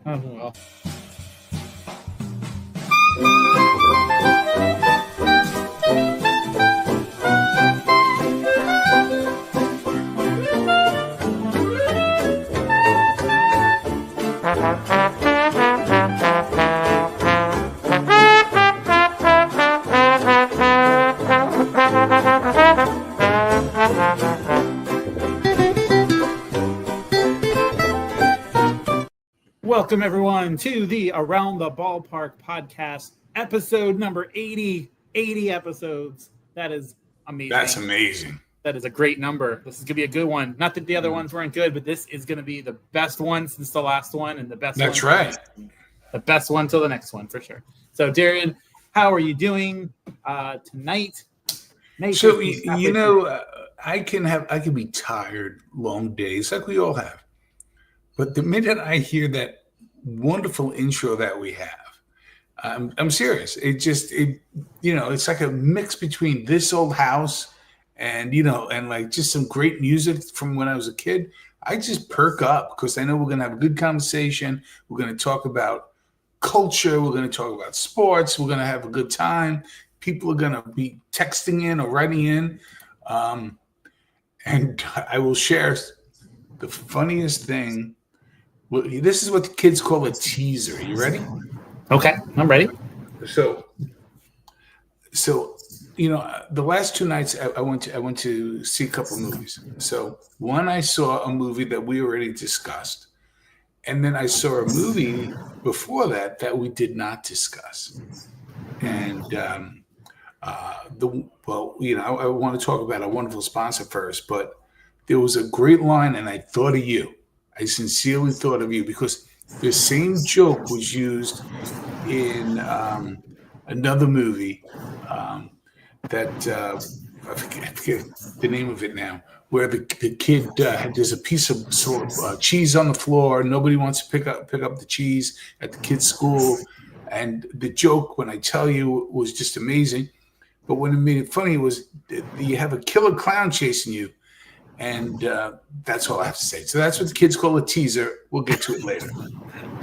Oh, well. Welcome, everyone, to the Around the Ballpark podcast, episode number 80. 80 episodes. That is amazing. That's amazing. That is a great number. This is going to be a good one. Not that the other ones weren't good, but this is going to be the best one since the last one, and the best That's one. right. The best one till the next one, for sure. So, Darian, how are you doing tonight? So, I can be tired, long days, like we all have. But the minute I hear that wonderful intro that we have, I'm serious. It's like a mix between This Old House and like just some great music from when I was a kid. I just perk up because I know we're going to have a good conversation. We're going to talk about culture. We're going to talk about sports. We're going to have a good time. People are going to be texting in or writing in. And I will share the funniest thing. Well, this is what the kids call a teaser. Are you ready? Okay, I'm ready. So the last two nights I went to see a couple movies. So one, I saw a movie that we already discussed, and then I saw a movie before that we did not discuss. And I want to talk about a wonderful sponsor first, but there was a great line, and I thought of you. I sincerely thought of you because the same joke was used in another movie that I forget the name of it now, where the kid there's a piece of cheese on the floor. Nobody wants to pick up the cheese at the kid's school, and the joke, when I tell you, was just amazing. But when it made it funny was you have a killer clown chasing you. And that's all I have to say. So that's what the kids call a teaser. We'll get to it later.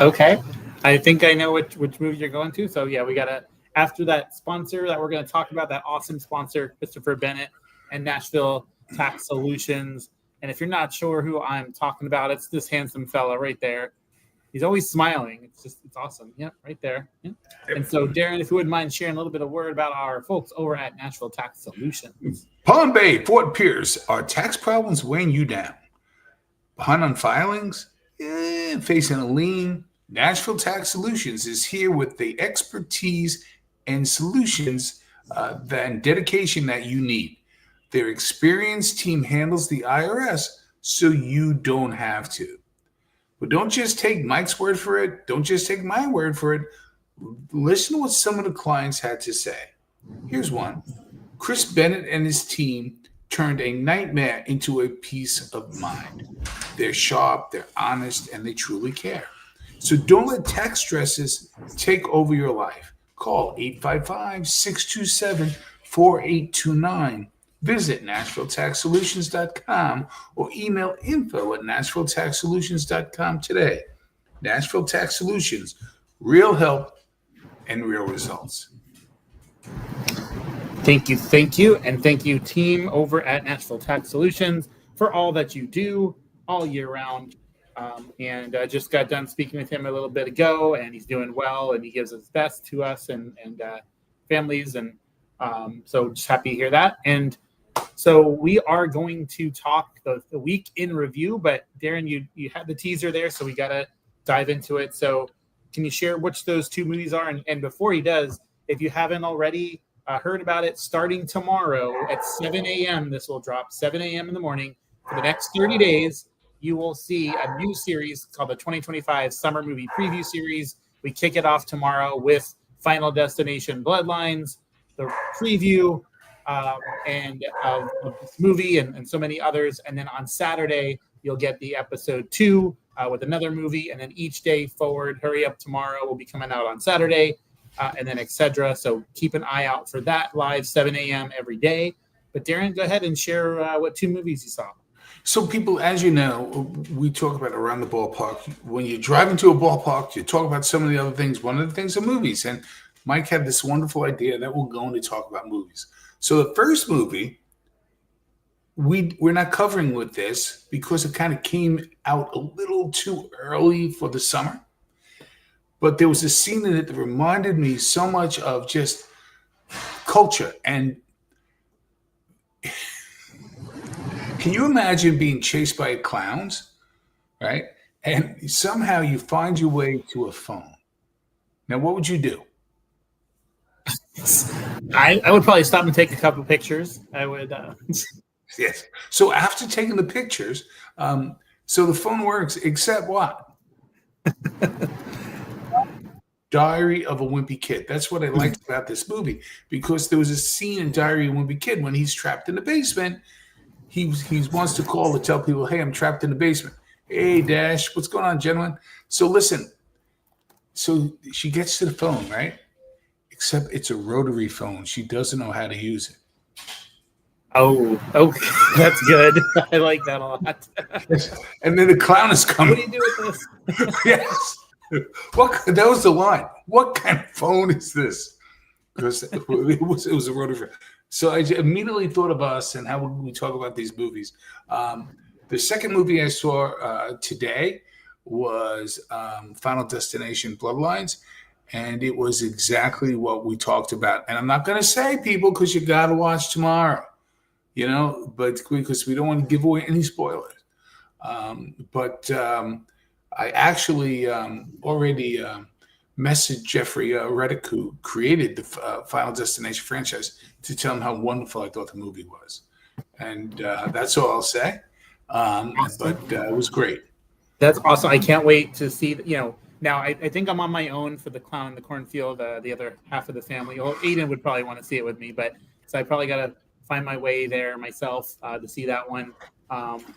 Okay. I think I know which movie you're going to. So, yeah, we got to, after that sponsor that we're going to talk about, that awesome sponsor, Christopher Bennett and Nashville Tax Solutions. And if you're not sure who I'm talking about, it's this handsome fella right there. He's always smiling. It's awesome. Yeah, right there. Yeah. And so, Darren, if you wouldn't mind sharing a little bit of word about our folks over at Nashville Tax Solutions. Palm Bay, Fort Pierce, are tax problems weighing you down? Behind on filings? Facing a lien? Nashville Tax Solutions is here with the expertise and solutions and dedication that you need. Their experienced team handles the IRS so you don't have to. But don't just take Mike's word for it. Don't just take my word for it. Listen to what some of the clients had to say. Here's one. Chris Bennett and his team turned a nightmare into a peace of mind. They're sharp, they're honest, and they truly care. So don't let tax stresses take over your life. Call 855-627-4829. Visit NashvilleTaxSolutions.com or email info@NashvilleTaxSolutions.com today. Nashville Tax Solutions, real help and real results. Thank you. And thank you, team over at Nashville Tax Solutions, for all that you do all year round. And I just got done speaking with him a little bit ago, and he's doing well, and he gives his best to us and families. And so just happy to hear that. And so we are going to talk the week in review, but Darren, you had the teaser there, so we got to dive into it. So can you share which those two movies are? And before he does, if you haven't already heard about it, starting tomorrow at 7 a.m., this will drop 7 a.m. in the morning. For the next 30 days, you will see a new series called the 2025 Summer Movie Preview Series. We kick it off tomorrow with Final Destination Bloodlines, the preview, and of this movie and so many others. And then on Saturday, you'll get the episode 2 with another movie. And then each day forward, Hurry Up Tomorrow will be coming out on Saturday, and then etc. So keep an eye out for that live 7 a.m. every day. But Darren, go ahead and share what 2 movies you saw. So people, as you know, we talk about around the ballpark. When you drive into a ballpark, you talk about some of the other things. One of the things are movies. And Mike had this wonderful idea that we're going to talk about movies. So the first movie, we're not covering with this because it kind of came out a little too early for the summer. But there was a scene in it that reminded me so much of just culture. And can you imagine being chased by clowns, right? And somehow you find your way to a phone. Now, what would you do? I would probably stop and take a couple pictures. I would. Yes. So after taking the pictures, so the phone works, except what? Diary of a Wimpy Kid. That's what I liked about this movie, because there was a scene in Diary of a Wimpy Kid when he's trapped in the basement. He wants to call to tell people, hey, I'm trapped in the basement. Hey, Dash, what's going on, gentlemen? So listen, so she gets to the phone, right? Except it's a rotary phone. She doesn't know how to use it. Oh, that's good. I like that a lot. And then the clown is coming. What do you do with this? Yes. That was the line. What kind of phone is this? Because it was a rotary phone. So I immediately thought of us and how we talk about these movies. The second movie I saw today was Final Destination Bloodlines, and it was exactly what we talked about. And I'm not going to say, people, because you got to watch tomorrow, but because we don't want to give away any spoilers. I actually already messaged Jeffrey Reddick, who created the Final Destination franchise, to tell him how wonderful I thought the movie was. And that's all I'll say. But it was great. That's awesome. I can't wait to see, now I think I'm on my own for the Clown in the Cornfield, the other half of the family. Well, Aiden would probably want to see it with me, so I probably got to find my way there myself to see that one.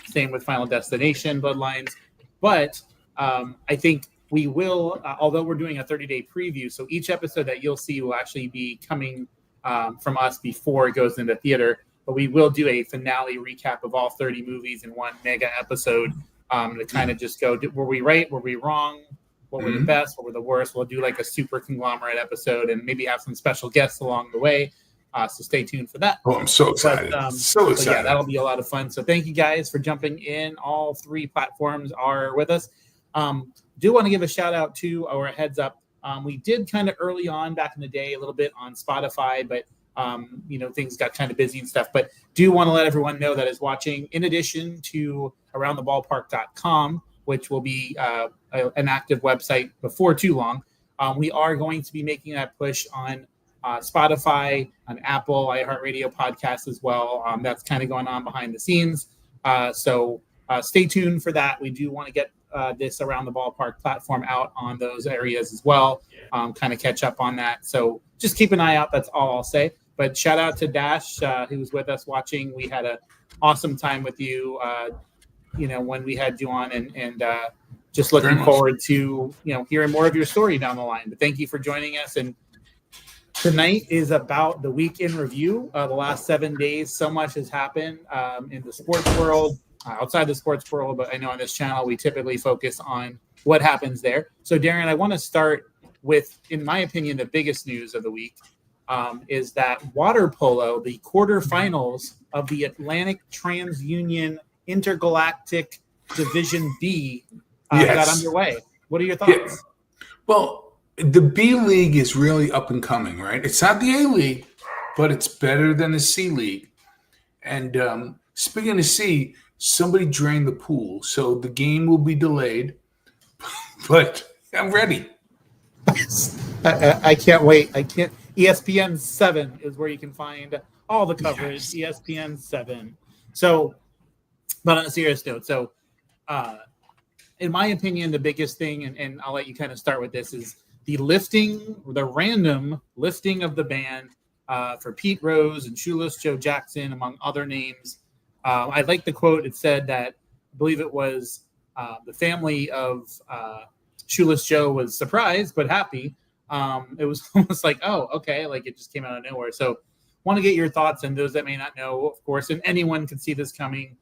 Same with Final Destination Bloodlines. But I think we will, although we're doing a 30-day preview, so each episode that you'll see will actually be coming from us before it goes into theater. But we will do a finale recap of all 30 movies in one mega episode to kind of just go, were we right? Were we wrong? What were the best? What were the worst? We'll do like a super conglomerate episode and maybe have some special guests along the way. So stay tuned for that. Oh, I'm so excited. So excited. Yeah, that'll be a lot of fun. So thank you guys for jumping in. All three platforms are with us. Do want to give a shout out to, or a heads up. We did kind of early on back in the day a little bit on Spotify, but things got kind of busy and stuff. But do want to let everyone know that is watching, in addition to aroundtheballpark.com, which will be an active website before too long. We are going to be making that push on Spotify, on Apple, iHeartRadio podcasts as well. That's kind of going on behind the scenes. So stay tuned for that. We do want to get this Around the Ballpark platform out on those areas as well, kind of catch up on that. So just keep an eye out. That's all I'll say. But shout out to Dash, who was with us watching. We had an awesome time with you, when we had you on, and just looking forward to, hearing more of your story down the line. But thank you for joining us. And tonight is about the week in review. The last 7 days, so much has happened in the sports world, outside the sports world, but I know on this channel we typically focus on what happens there. So Darren, I want to start with, in my opinion, the biggest news of the week is that water polo, the quarterfinals of the Atlantic TransUnion Intergalactic Division B got underway. What are your thoughts? Yeah. Well, the B League is really up and coming, right? It's not the A League, but it's better than the C League. And speaking of C, somebody drained the pool, so the game will be delayed. But I'm ready. I can't wait. ESPN 7 is where you can find all the coverage. Yes. ESPN 7. So, but on a serious note, so in my opinion, the biggest thing, and I'll let you kind of start with this, is the random lifting of the ban for Pete Rose and Shoeless Joe Jackson, among other names. I like the quote. It said that, I believe it was the family of Shoeless Joe was surprised but happy. It was almost like, oh, okay, like it just came out of nowhere. So want to get your thoughts, and those that may not know, of course, and anyone can see this coming.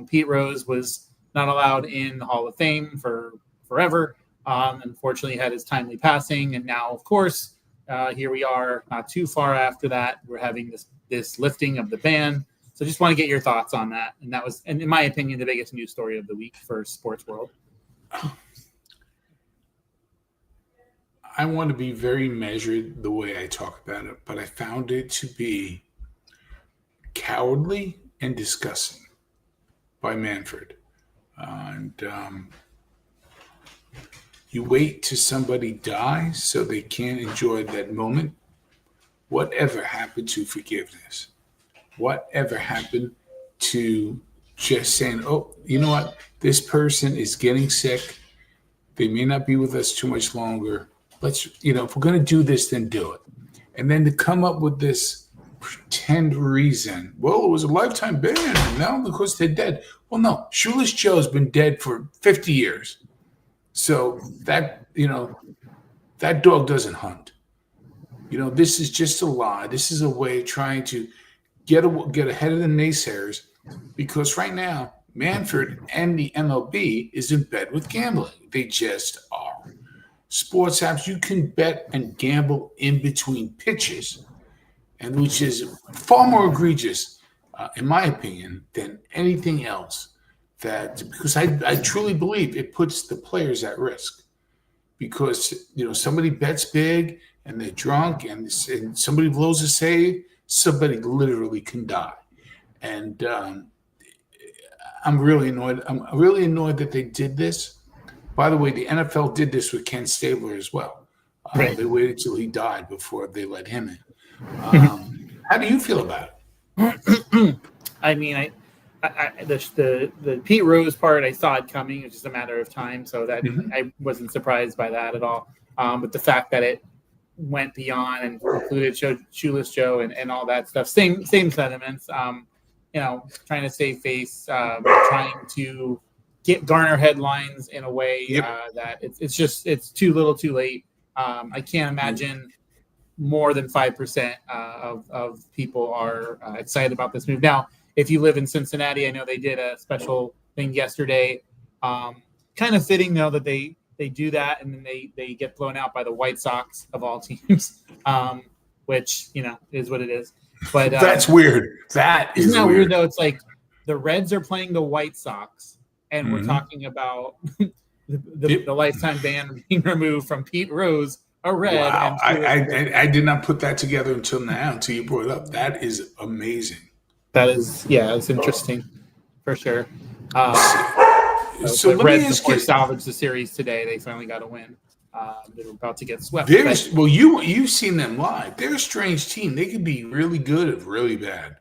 Pete Rose was not allowed in the Hall of Fame for forever. Unfortunately, had his timely passing, and now, of course, here we are, not too far after that. We're having this lifting of the ban. So just want to get your thoughts on that. And that was, and in my opinion, the biggest news story of the week for sports world. I want to be very measured the way I talk about it, but I found it to be cowardly and disgusting by Manfred. You wait till somebody dies so they can't enjoy that moment. Whatever happened to forgiveness? Whatever happened to just saying, oh, you know what? This person is getting sick. They may not be with us too much longer. Let's, if we're going to do this, then do it. And then to come up with this pretend reason, well, it was a lifetime ban, and now because they're dead. Well, no, Shoeless Joe's been dead for 50 years. So that, that dog doesn't hunt. This is just a lie. This is a way of trying to get ahead of the naysayers, because right now, Manfred and the MLB is in bed with gambling. They just are. Sports apps, you can bet and gamble in between pitches, and which is far more egregious, in my opinion, than anything else. Because I truly believe it puts the players at risk, because somebody bets big and they're drunk and somebody blows a save, somebody literally can die. And I'm really annoyed. I'm really annoyed that they did this. By the way, the NFL did this with Ken Stabler as well. Right. They waited till he died before they let him in. How do you feel about it? I mean, the Pete Rose part, I saw it coming. It's just a matter of time, so that I wasn't surprised by that at all. But the fact that it went beyond and included Shoeless Joe and all that stuff, same sentiments. Trying to save face, trying to garner headlines in a way that it's too little, too late. I can't imagine more than 5% of people are excited about this move. Now, if you live in Cincinnati, I know they did a special thing yesterday. Kind of fitting, though, that they do that, and then they get blown out by the White Sox of all teams, which, is what it is. But that's weird. Isn't that weird, though? It's like the Reds are playing the White Sox, and we're talking about the lifetime ban being removed from Pete Rose, a Red. Wow. I did not put that together until you brought it up. That is amazing. That is, it's interesting for sure. So the Reds, of course, salvaged the series today. They finally got a win. They were about to get swept. You've seen them live. They're a strange team. They could be really good or really bad.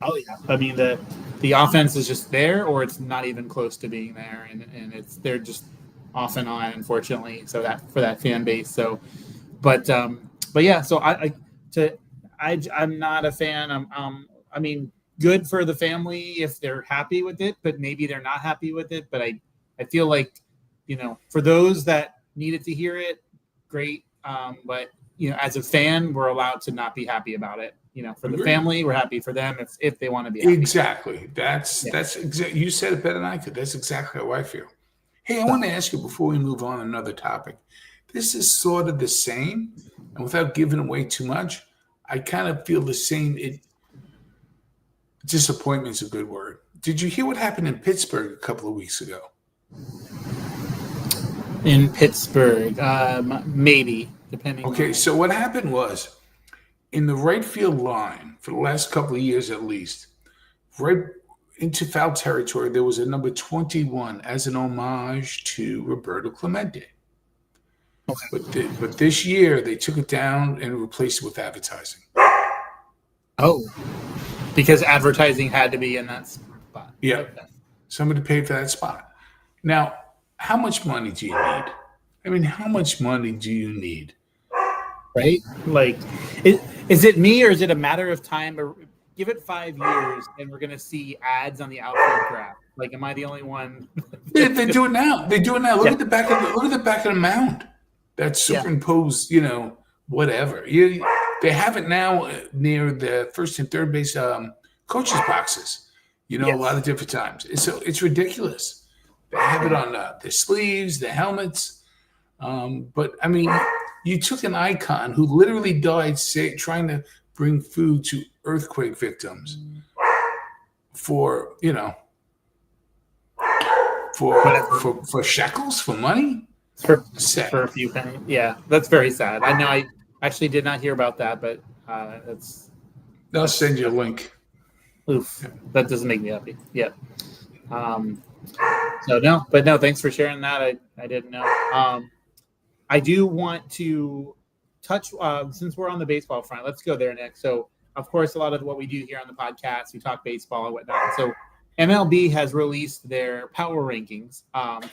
Oh yeah, I mean the offense is just there, or it's not even close to being there, and they're just off and on, unfortunately. So that for that fan base. So, but yeah. So I'm not a fan. I mean, good for the family if they're happy with it, but maybe they're not happy with it. But I feel like, for those that needed to hear it, great. But as a fan, we're allowed to not be happy about it. For the family, we're happy for them if they want to be happy. Exactly. That's exactly. You said it better than I could. That's exactly how I feel. Hey, I want to ask you before we move on another topic. This is sort of the same, and without giving away too much, I kind of feel the same. Disappointment's a good word. Did you hear what happened in Pittsburgh a couple of weeks ago? In Pittsburgh, maybe, depending. Okay, so what happened was, in the right field line for the last couple of years at least, right into foul territory, there was a number 21 as an homage to Roberto Clemente. Okay. But this year, they took it down and replaced it with advertising. Oh, because advertising had to be in that spot. Yeah. Okay. Somebody paid for that spot. Now, how much money do you need? I mean, how much money do you need? Right? Like, is it me, or is it a matter of time? Or give it 5 years and we're going to see ads on the outfield graph. Like, am I the only one? They do it now. They do it now. Look at the back of the mound. That's superimposed, whatever. They have it now near the first and third base coaches' boxes. a lot of different times. So it's ridiculous. They have it on their sleeves, their helmets. But I mean, you took an icon who literally died trying to bring food to earthquake victims for shekels, for money, for a few pennies. Yeah, that's very sad. I know. I actually did not hear about that, but I'll send you a link. Oof, that doesn't make me happy. Yeah. So no, thanks for sharing that. I didn't know. I do want to touch, since we're on the baseball front, let's go there, Nick. So, of course, a lot of what we do here on the podcast, we talk baseball and whatnot. So, MLB has released their power rankings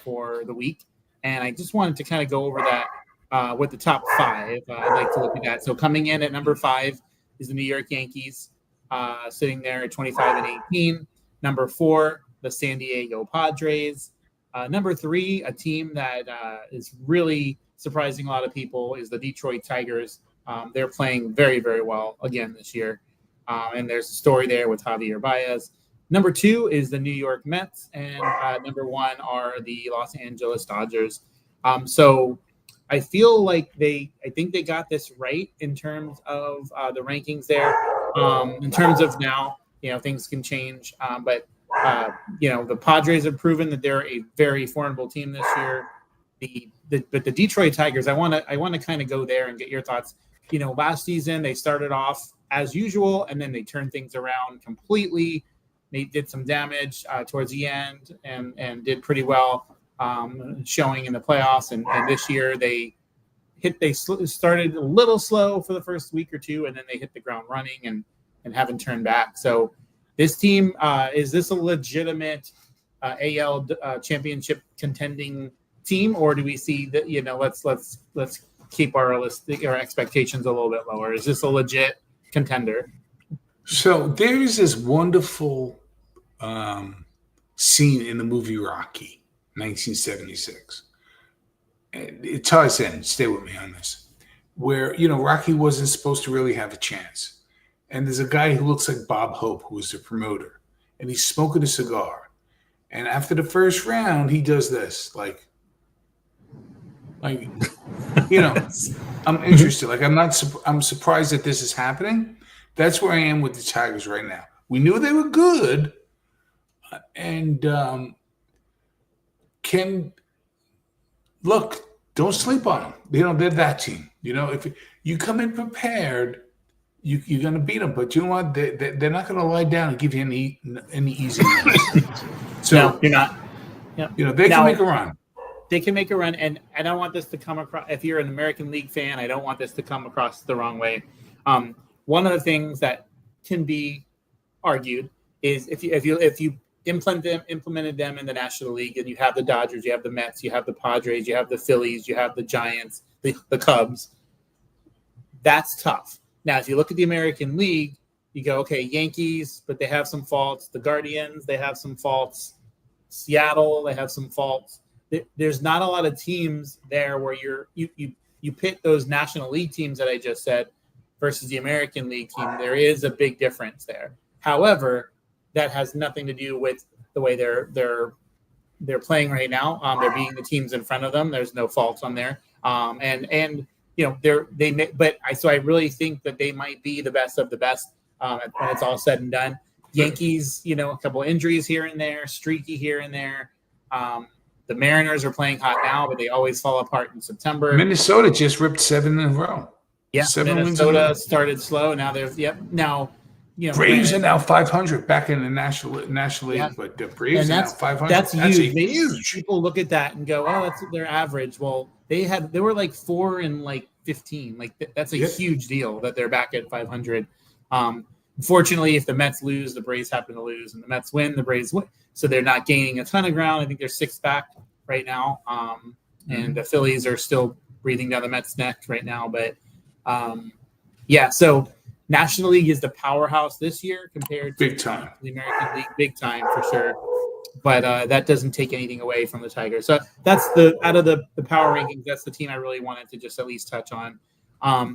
for the week, and I just wanted to kind of go over that with the top 5. I'd like to look at that. So, coming in at number 5 is the New York Yankees, sitting there at 25-18. Number 4, the San Diego Padres. Number 3, a team that is really surprising a lot of people, is the Detroit Tigers. They're playing very, very well again this year. And there's a story there with Javier Baez. Number 2 is the New York Mets. And number 1 are the Los Angeles Dodgers. So I feel like I think they got this right in terms of the rankings there. In terms of now, things can change. But the Padres have proven that they're a very formidable team this year. But the Detroit Tigers, I want to kind of go there and get your thoughts. Last season they started off as usual, and then they turned things around completely. They did some damage towards the end, and did pretty well, showing in the playoffs. And this year they started a little slow for the first week or two, and then they hit the ground running and haven't turned back. So this team, is this a legitimate AL championship contending team, or do we see that let's keep our expectations a little bit lower? Is this a legit contender? So there's this wonderful scene in the movie Rocky, 1976. It ties in. Stay with me on this. Where Rocky wasn't supposed to really have a chance, and there's a guy who looks like Bob Hope, who was the promoter, and he's smoking a cigar. And after the first round, he does this, like I'm interested. Like I'm surprised that this is happening. That's where I am with the Tigers right now. We knew they were good, and don't sleep on them. They're that team. If you come in prepared, you're going to beat them. But you know what? They're not going to lie down and give you any easy wins. So no, you're not. Yeah. They can make a run. They can make a run, and I don't want this to come across. If you're an American League fan, I don't want this to come across the wrong way. One of the things that can be argued is if you implemented them in the National League, and you have the Dodgers, you have the Mets, you have the Padres, you have the Phillies, you have the Giants, the Cubs. That's tough. Now, if you look at the American League, you go, okay, Yankees, but they have some faults. The Guardians, they have some faults. Seattle, they have some faults. There's not a lot of teams there where you pit those National League teams that I just said versus the American League team. There is a big difference there. However, that has nothing to do with the way they're playing right now. They're beating the teams in front of them. There's no faults on there. So I really think that they might be the best of the best when it's all said and done. Yankees, a couple injuries here and there, streaky here and there. The Mariners are playing hot now, but they always fall apart in September. Minnesota just ripped 7 in a row. Yeah, Minnesota started slow. Now Braves are now 500 back in the National League, yeah. But the Braves are now 500. That's huge. People look at that and go, "Oh, that's their average." Well, they were like 4 and like 15. Like that's a huge deal that they're back at 500. Unfortunately, if the Mets lose, the Braves happen to lose, and the Mets win, the Braves win. So they're not gaining a ton of ground. I think they're 6th back right now, and the Phillies are still breathing down the Mets' neck right now. But so National League is the powerhouse this year compared to the American League, big time for sure. But that doesn't take anything away from the Tigers. So that's out of the power rankings, that's the team I really wanted to just at least touch on.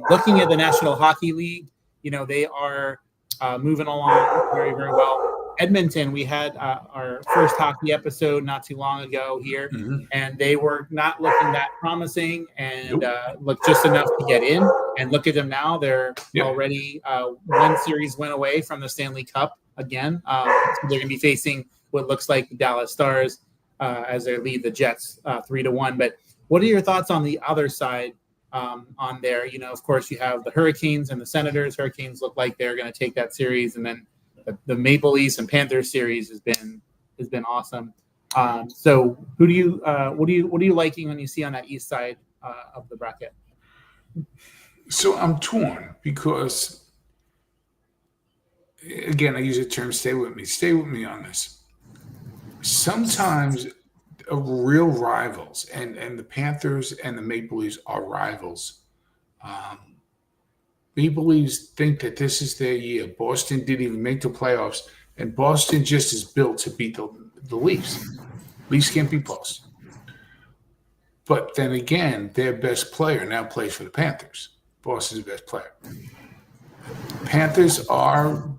Looking at the National Hockey League, they are moving along very, very well. Edmonton, we had our first hockey episode not too long ago here, and they were not looking that promising and looked just enough to get in. And look at them now; they're already one series went away from the Stanley Cup again. So they're going to be facing what looks like the Dallas Stars as they lead the Jets 3-1. But what are your thoughts on the other side? On there, of course, you have the Hurricanes and the Senators. Hurricanes look like they're going to take that series, and then the Maple Leafs and Panthers series has been awesome. So, what are you liking when you see on that east side of the bracket? So I'm torn because, again, I use the term "stay with me." Stay with me on this. Sometimes real rivals, and the Panthers and the Maple Leafs are rivals. Maple Leafs think that this is their year. Boston didn't even make the playoffs, and Boston just is built to beat the Leafs. Leafs can't beat Boston. But then again, their best player now plays for the Panthers. Boston's best player. Panthers are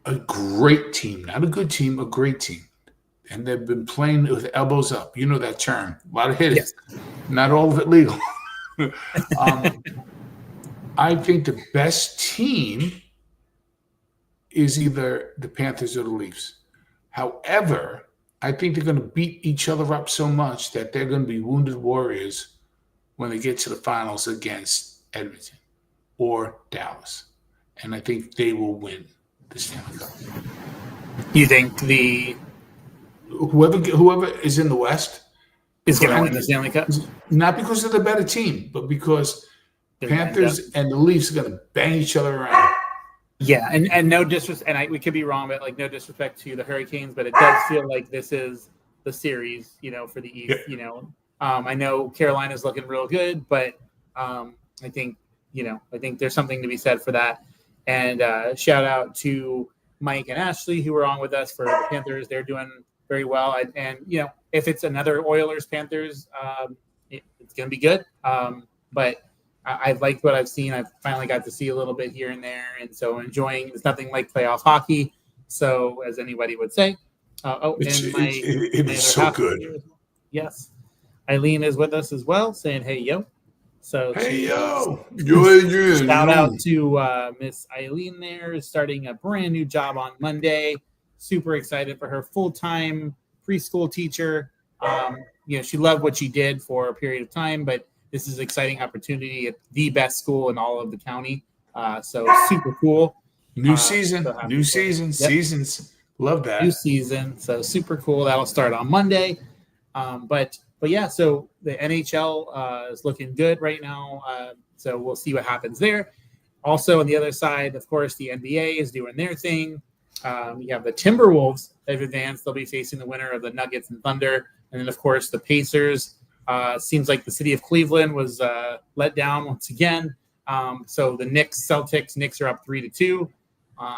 a great team, not a good team, a great team. And they've been playing with elbows up. You know that term. A lot of hitting. Yes. Not all of it legal. I think the best team is either the Panthers or the Leafs. However, I think they're going to beat each other up so much that they're going to be wounded warriors when they get to the finals against Edmonton or Dallas. And I think they will win the Stanley Cup. You think whoever is in the West is going to win the Stanley Cup? Not because they're the better team, but because Panthers and the Leafs are going to bang each other around. Yeah, and no disrespect, and we could be wrong, but no disrespect to the Hurricanes, but it does feel like this is the series, for the East. Yeah. I know Carolina's looking real good, but I think there's something to be said for that. And shout out to Mike and Ashley who were on with us for the Panthers. They're doing very well, and if it's another Oilers Panthers, it's going to be good. But I've liked what I've seen. I've finally got to see a little bit here and there, and so enjoying. It's nothing like playoff hockey. So, as anybody would say, it is so good. Yes, Eileen is with us as well, saying "Hey yo." So hey yo, shout out to Miss Eileen there, starting a brand new job on Monday. Super excited for her full-time preschool teacher. She loved what she did for a period of time, but this is an exciting opportunity at the best school in all of the county. So super cool. New season. Seasons. Love that. New season. So super cool. That'll start on Monday. But yeah, so the NHL is looking good right now. So we'll see what happens there. Also on the other side, of course, the NBA is doing their thing. You have the Timberwolves that have advanced. They'll be facing the winner of the Nuggets and Thunder. And then, of course, the Pacers. Seems like the city of Cleveland was let down once again. So the Knicks are up 3-2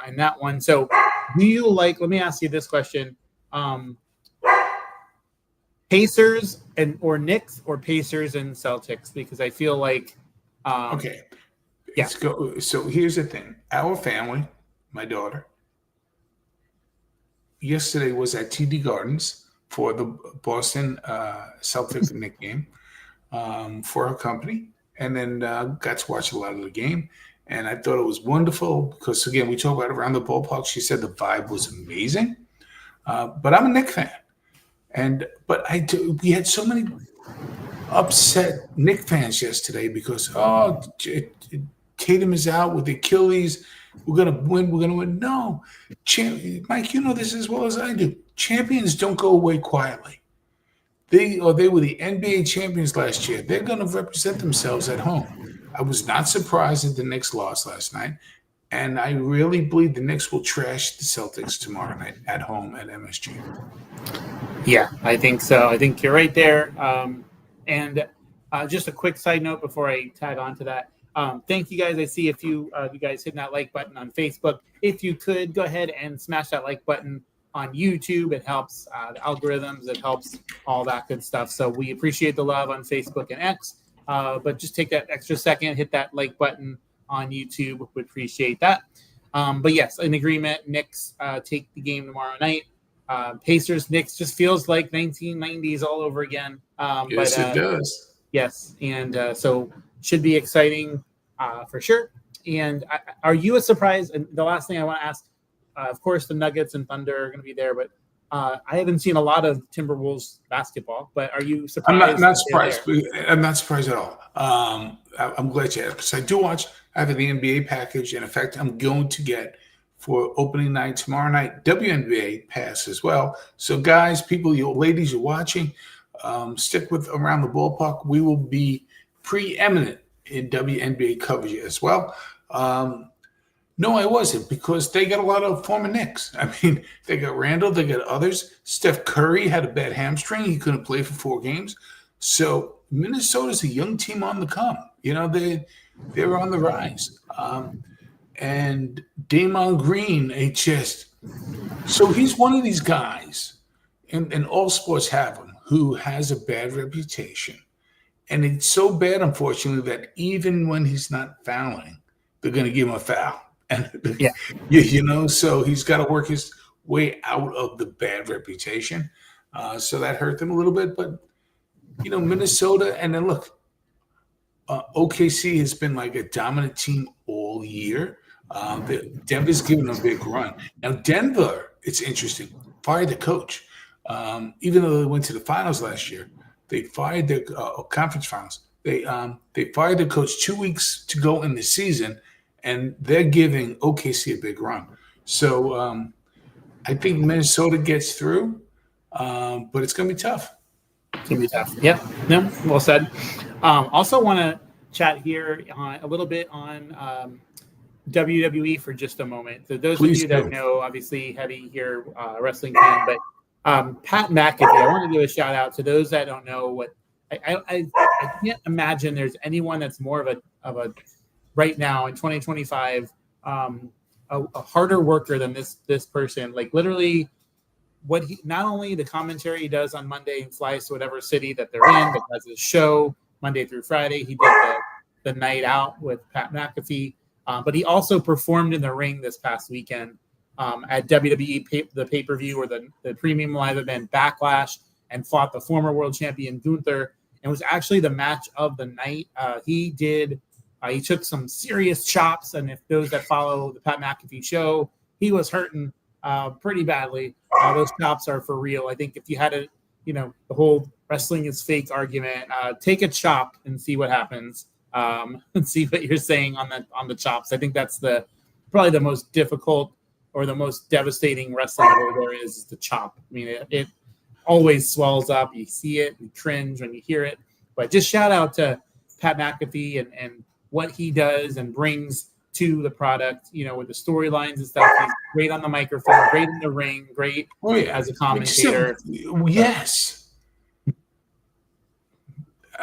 in that one. So do you let me ask you this question. Pacers or Knicks or Pacers and Celtics? Because I feel like okay. Let's go. So here's the thing. Our family, my daughter, yesterday was at TD Gardens for the Boston Celtics Knicks game for her company, and then got to watch a lot of the game. And I thought it was wonderful because, again, we talked about around the ballpark. She said the vibe was amazing. But I'm a Knicks fan. But we had so many upset Knicks fans yesterday because, Tatum is out with Achilles. We're going to win. No. Mike, you know this as well as I do. Champions don't go away quietly. They were the NBA champions last year. They're going to represent themselves at home. I was not surprised that the Knicks lost last night, and I really believe the Knicks will trash the Celtics tomorrow night at home at MSG. Yeah, I think so. I think you're right there. And just a quick side note before I tag on to that. Thank you guys. I see a few of you guys hitting that like button on Facebook. If you could go ahead and smash that like button on YouTube, it helps the algorithms. It helps all that good stuff. So we appreciate the love on Facebook and X. But just take that extra second, hit that like button on YouTube. We appreciate that. But yes, in agreement. Knicks take the game tomorrow night. Pacers Knicks just feels like 1990s all over again. Yes, it does. Yes, and so should be exciting for sure. And are you surprised? And the last thing I want to ask, of course, the Nuggets and Thunder are going to be there, but I haven't seen a lot of Timberwolves basketball. But are you surprised? I'm not surprised. I'm not surprised at all. I'm glad you asked, because I do watch. I have the NBA package, and in fact, I'm going to get for opening night tomorrow night WNBA pass as well. So, guys, people, you ladies, you're watching. Stick with Around the Ballpark. We will be preeminent in WNBA coverage as well. No, I wasn't, because they got a lot of former Knicks. I mean, they got Randall, they got others. Steph Curry had a bad hamstring. He couldn't play for 4 games. So Minnesota's a young team on the come. You know, they're on the rise. And Damon Green, so he's one of these guys, and all sports have him, who has a bad reputation. And it's so bad, unfortunately, that even when he's not fouling, they're going to give him a foul. And so he's got to work his way out of the bad reputation. So that hurt them a little bit. But, Minnesota, and then look, OKC has been like a dominant team all year. Denver's given them a big run. Now, Denver, it's interesting, fired the coach. Even though they went to the finals last year, they fired their conference finals. They fired the coach 2 weeks to go in the season, and they're giving OKC a big run. So I think Minnesota gets through, but it's going to be tough. It's going to be tough. Yep. No, well said. Also want to chat here a little bit on WWE for just a moment. So those Please of you that know, obviously, heavy here wrestling fan, but Pat McAfee, I want to give a shout out to those that don't know what I can't imagine there's anyone that's more of a right now in 2025 a harder worker than this person. Like literally, what he, not only the commentary he does on Monday and flies to whatever city that they're in, but has his show Monday through Friday. He did the night out with Pat McAfee, but he also performed in the ring this past weekend at WWE the pay-per-view or the premium live event Backlash, and fought the former world champion Gunther, and was actually the match of the night. He took some serious chops, and if those that follow the Pat McAfee show, he was hurting pretty badly. Those chops are for real. I think if you had the whole wrestling is fake argument, take a chop and see what happens, and see what you're saying on the chops. I think that's probably the most difficult or the most devastating wrestling there is the chop. I mean, it always swells up. You see it, you cringe when you hear it. But just shout out to Pat McAfee and what he does and brings to the product, with the storylines and stuff. He's great on the microphone, great in the ring, great as a commentator. Yes.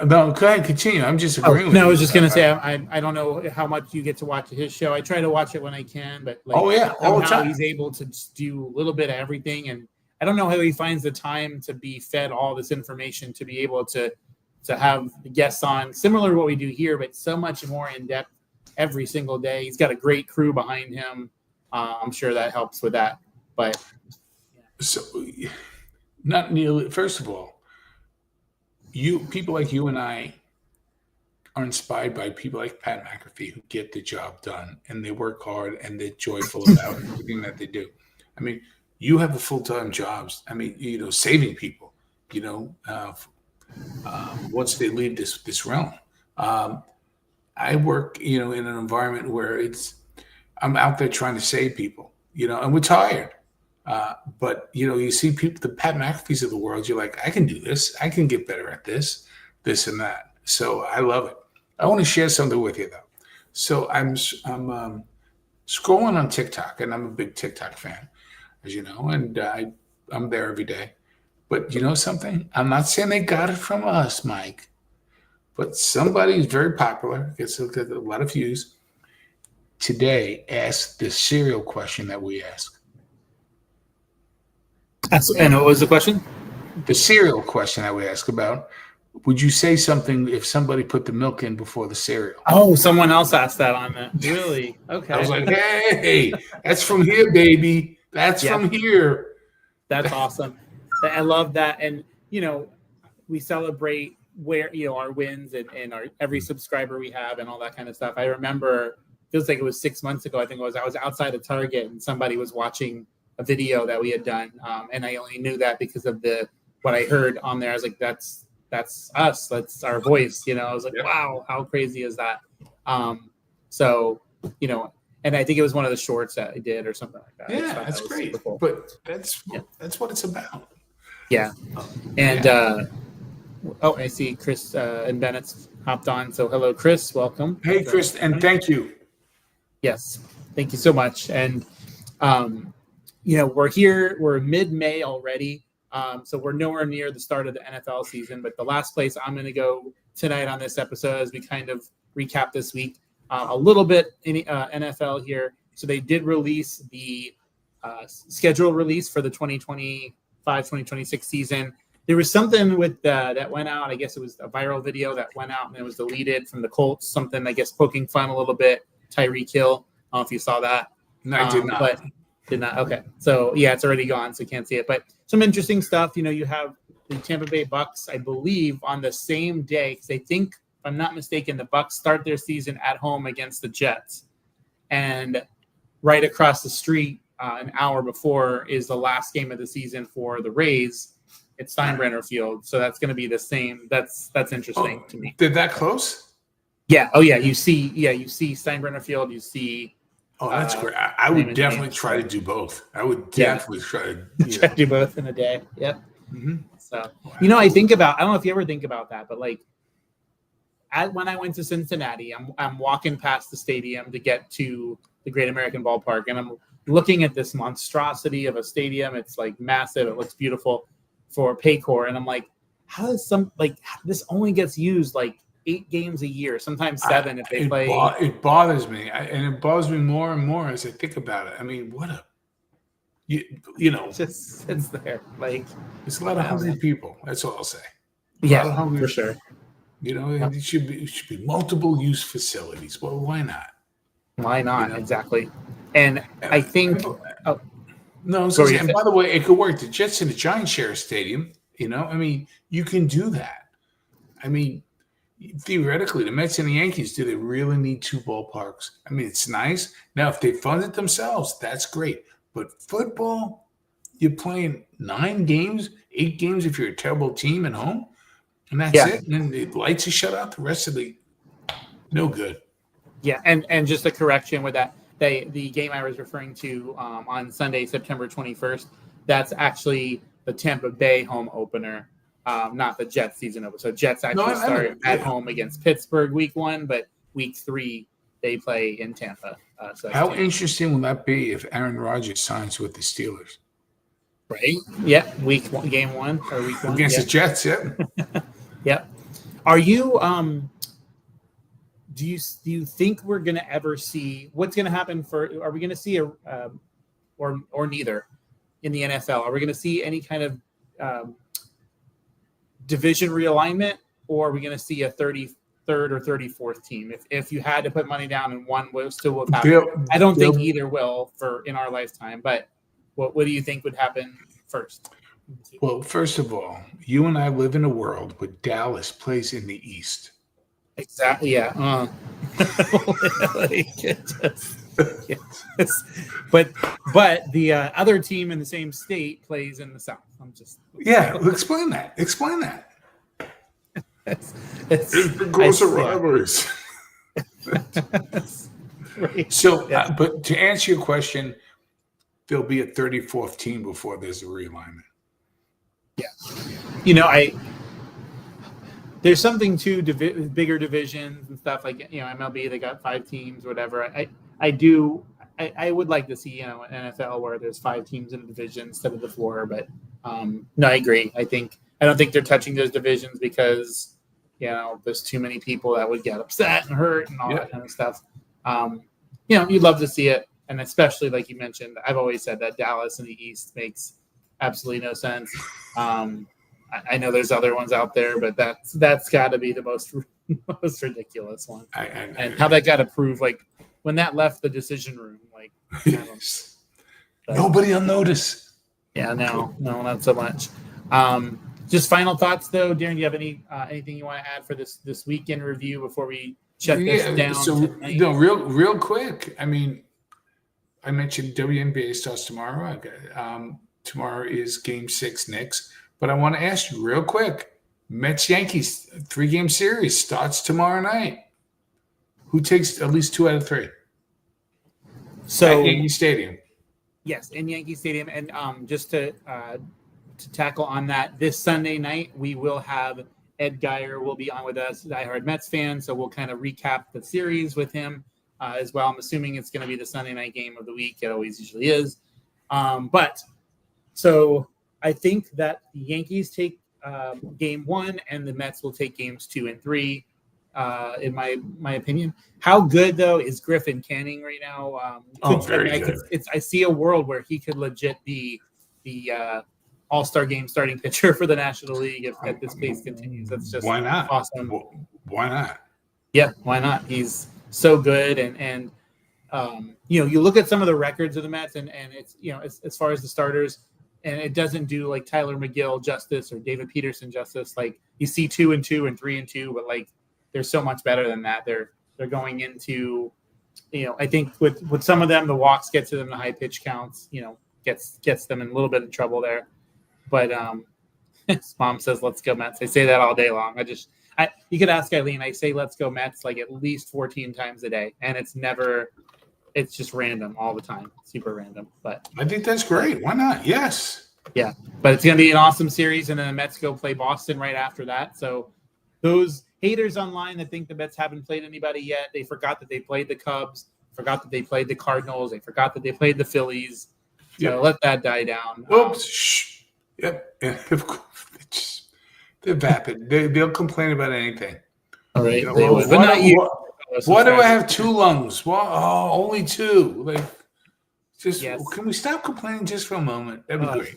No, go ahead, continue. I'm just agreeing with you. I was just going to say, I don't know how much you get to watch his show. I try to watch it when I can, but all the time. He's able to just do a little bit of everything. And I don't know how he finds the time to be fed all this information, to be able to have guests on, similar to what we do here, but so much more in depth every single day. He's got a great crew behind him. I'm sure that helps with that. But so, not nearly. First of all, people like you and I are inspired by people like Pat McAfee, who get the job done and they work hard and they're joyful about everything that they do. I mean, you have a full-time jobs. I mean, saving people. Once they leave this realm. I work, in an environment where I'm out there trying to save people, and we're tired. But you see people, the Pat McAfees of the world, you're like, I can do this. I can get better at this and that. So I love it. I want to share something with you though. So I'm scrolling on TikTok, and I'm a big TikTok fan, as you know, and I'm there every day. But you know something? I'm not saying they got it from us, Mike. But somebody who's very popular, gets a lot of views, today asked the serial question that we ask. And what was the question? The serial question that we ask about would you say something if somebody put the milk in before the cereal? Oh, someone else asked that on it. Really? Okay. I was like, hey, that's from here, baby. That's from here. That's awesome. I love that. And, we celebrate where, our wins and our every subscriber we have and all that kind of stuff. I remember, feels like it was 6 months ago. I think I was outside of Target and somebody was watching a video that we had done. And I only knew that because of what I heard on there. I was like, that's us. That's our voice. I was like, wow, how crazy is that? So, and I think it was one of the shorts that I did or something like that. Yeah, that's great. Cool. But that's what it's about. Yeah. And, I see Chris and Bennett's hopped on. So hello, Chris. Welcome. Hey, Chris, and thank you. Yes. Thank you so much. And, we're here. We're mid-May already. So we're nowhere near the start of the NFL season. But the last place I'm going to go tonight on this episode as we kind of recap this week a little bit in NFL here. So they did release the schedule release for the 2025-2026 season. There was something with that went out. I guess it was a viral video that went out and it was deleted from the Colts. Something, I guess, poking fun a little bit. Tyreek Hill. I don't know if you saw that. No, I did not. But did not. Okay. So, yeah, it's already gone, so you can't see it. But some interesting stuff. You have the Tampa Bay Bucks, I believe, on the same day. Because I think, if I'm not mistaken, the Bucks start their season at home against the Jets. And right across the street, an hour before, is the last game of the season for the Rays. It's Steinbrenner Field, so that's going to be the same. That's interesting to me. Did that close? Yeah. Oh, yeah. You see Steinbrenner Field. You see. Oh, that's great. I would definitely try to do both. I would definitely try to do both in a day. Yep. Mm-hmm. So, I think about. I don't know if you ever think about that, but like, when I went to Cincinnati, I'm walking past the stadium to get to the Great American Ballpark, and I'm looking at this monstrosity of a stadium. It's like massive. It looks beautiful for Paycor, and I'm like, how does this only gets used like 8 games a year, sometimes 7 if they play. It bothers me, and it bothers me more and more as I think about it. I mean, what just it's there. Like, it's a lot of hungry people. That's all I'll say. Yeah, for sure. It should be multiple use facilities. Well, why not? Why not? Exactly. And I think. No, and by the way, it could work. The Jets and the Giants share a stadium. I mean, you can do that. I mean, theoretically, the Mets and the Yankees, do they really need 2 ballparks? I mean, it's nice. Now, if they fund it themselves, that's great. But football, you're playing 9 games, 8 games if you're a terrible team at home, and that's it. And then the lights are shut out. The rest of no good. Yeah, and just a correction with that. The game I was referring to on Sunday, September 21st, that's actually the Tampa Bay home opener, not the Jets season opener. So Jets actually start at home against Pittsburgh week 1, but week 3 they play in Tampa. How interesting will that be if Aaron Rodgers signs with the Steelers? Right? Yeah, game 1 or week 1 against the Jets. Yeah. Yep. Are you Do you think we're going to ever see what's going to happen are we going to see or neither in the NFL? Are we going to see any kind of division realignment, or are we going to see a 33rd or 34th team? If you had to put money down and one will still happen, I don't think either will in our lifetime. But what do you think would happen first? Well, first of all, you and I live in a world where Dallas plays in the East. Exactly. Yeah. But the other team in the same state plays in the South. Explain that. It's because of rivalries. Right. So, but to answer your question, there'll be a 34th team before there's a realignment. Yeah. There's something to bigger divisions and stuff like, MLB, they got 5 teams, whatever. I would like to see, an NFL where there's 5 teams in a division instead of the 4. But no, I agree. I don't think they're touching those divisions because, there's too many people that would get upset and hurt and all that kind of stuff. You'd love to see it. And especially like you mentioned, I've always said that Dallas in the East makes absolutely no sense. I know there's other ones out there, but that's got to be the most ridiculous one. And how that got approved, like when that left the decision room, like I don't know. Nobody will notice. Yeah, no, not so much. Just final thoughts, though, Darren. Do you have anything you want to add for this weekend review before we shut this down? So real quick. I mean, I mentioned WNBA starts tomorrow. Tomorrow is Game 6 Knicks. But I want to ask you real quick, Mets-Yankees 3-game series starts tomorrow night. Who takes at least 2 out of 3? So at Yankee Stadium. Yes, in Yankee Stadium. And just to tackle on that, this Sunday night, we will have Ed Geyer will be on with us, diehard Mets fan. So we'll kind of recap the series with him as well. I'm assuming it's going to be the Sunday night game of the week. It always usually is. So I think that the Yankees take game 1 and the Mets will take games 2 and 3, in my opinion. How good, though, is Griffin Canning right now? Very good. I see a world where he could legit be the All-Star game starting pitcher for the National League if this pace continues. That's just why not? Awesome. Why not? Yeah, why not? He's so good, and you look at some of the records of the Mets, and it's as far as the starters. And it doesn't do like Tyler McGill justice or David Peterson justice. Like you see 2 and 2 and 3 and 2, but like they're so much better than that. They're going into, I think with some of them, the walks get to them, the high pitch counts, gets them in a little bit of trouble there. But his mom says, "Let's go Mets." I say that all day long. You could ask Eileen. I say, "Let's go Mets" like at least 14 times a day, and it's just random all the time, super random. But I think that's great. Why not? Yes. Yeah, but it's going to be an awesome series, and then the Mets go play Boston right after that. So those haters online that think the Mets haven't played anybody yet, they forgot that they played the Cubs, forgot that they played the Cardinals, they forgot that they played the Phillies. So let that die down. Oops. Shh. Yep. Yeah, of course. They're vapid. They'll complain about anything. All right. But not you. Why do I have 2 lungs? Well, only 2. Like, Can we stop complaining just for a moment? That'd be great.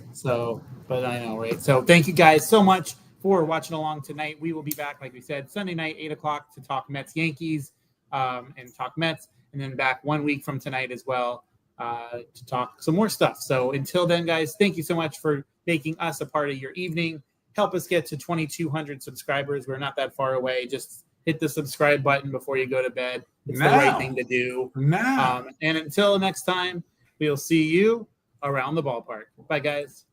But I know, right? So thank you guys so much for watching along tonight. We will be back, like we said, Sunday night, 8:00 to talk Mets Yankees and talk Mets, and then back 1 week from tonight as well to talk some more stuff. So until then, guys, thank you so much for making us a part of your evening. Help us get to 2,200 subscribers. We're not that far away. Just hit the subscribe button before you go to bed. It's the right thing to do. And until next time, we'll see you around the ballpark. Bye, guys.